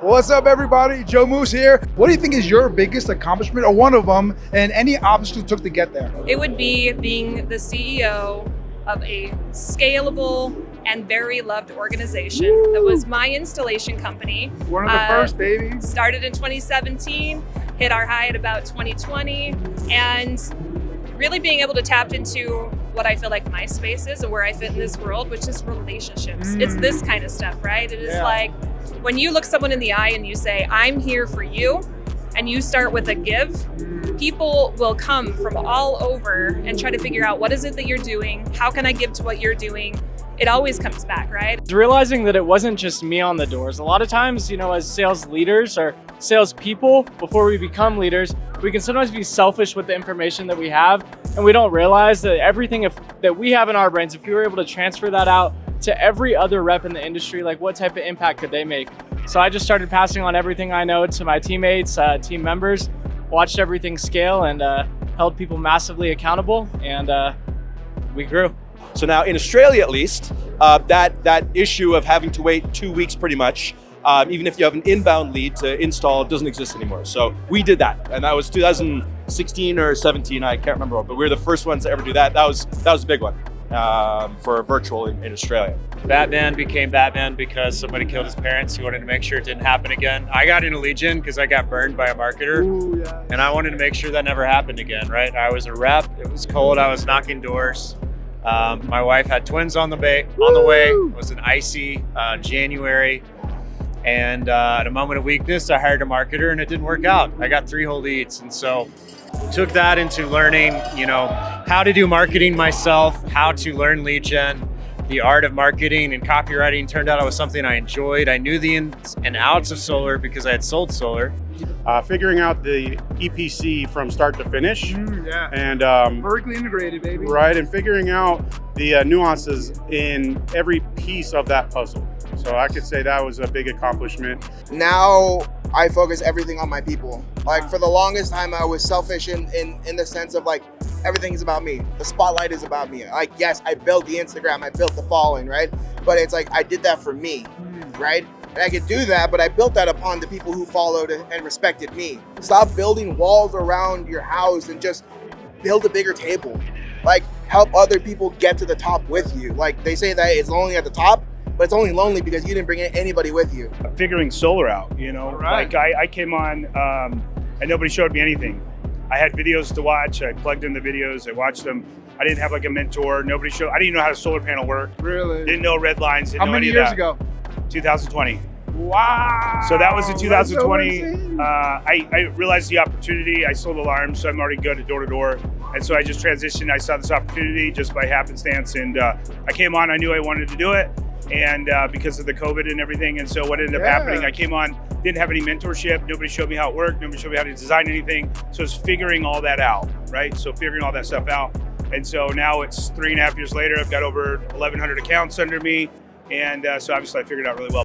What's up, everybody? Joe Moose here. What do you think is your biggest accomplishment, or one of them, and any obstacles you took to get there? It would be being the CEO of a scalable and very loved organization. That was my installation company. One of the first, baby. Started in 2017, hit our high at about 2020, and really being able to tap into what I feel like my space is and where I fit in this world, which is relationships. It's this kind of stuff, right? It is like when you look someone in the eye and you say, I'm here for you, and you start with a give, people will come from all over and try to figure out what is it that you're doing? How can I give to what you're doing? It always comes back, right? Realizing that it wasn't just me on the doors. A lot of times, as sales leaders or sales people, before we become leaders, we can sometimes be selfish with the information that we have, and we don't realize that everything that we have in our brains, if we were able to transfer that out to every other rep in the industry, like what type of impact could they make? So I just started passing on everything I know to my teammates, team members, watched everything scale, and held people massively accountable, and we grew. So now in Australia, at least, that issue of having to wait 2 weeks pretty much, even if you have an inbound lead to install, doesn't exist anymore. So we did that, and that was 2016 or 17, I can't remember, but we were the first ones to ever do that. That was a big one for virtual in Australia. Batman became Batman because somebody killed his parents. He wanted to make sure it didn't happen again. I got into Legion because I got burned by a marketer. Ooh, yeah. And I wanted to make sure that never happened again, right? I was a rep, it was cold, I was knocking doors. My wife had twins on the way. It was an icy January. And at a moment of weakness, I hired a marketer and it didn't work out. I got 3 whole leads. And so took that into learning, how to do marketing myself, how to learn lead gen, the art of marketing and copywriting. Turned out it was something I enjoyed. I knew the ins and outs of solar because I had sold solar. Figuring out the EPC from start to finish, and Vertically integrated, baby. right, and figuring out the nuances in every piece of that puzzle. So I could say that was a big accomplishment. Now I focus everything on my people. Like for the longest time, I was selfish in the sense of like everything is about me. The spotlight is about me. Like yes, I built the Instagram, I built the following, right? But it's like I did that for me, right? And I could do that, but I built that upon the people who followed and respected me. Stop building walls around your house and just build a bigger table. Like help other people get to the top with you. Like they say that it's lonely at the top, but it's only lonely because you didn't bring anybody with you. Figuring solar out, Right. like I came on and nobody showed me anything. I had videos to watch. I plugged in the videos. I watched them. I didn't have like a mentor. I didn't even know how a solar panel worked. Really? Didn't know red lines. Didn't How know many any of years that. ago? 2020. Wow. So that was in That's 2020. so insane. I realized the opportunity. I sold alarms, so I'm already good at door to door. And so I just transitioned. I saw this opportunity just by happenstance, and I came on. I knew I wanted to do it, and because of the COVID and everything. And so what ended up happening, I came on, didn't have any mentorship. Nobody showed me how it worked. Nobody showed me how to design anything. So it's figuring all that out, right? So figuring all that stuff out. And so now it's 3.5 years later. I've got over 1,100 accounts under me, and so obviously I figured it out really well.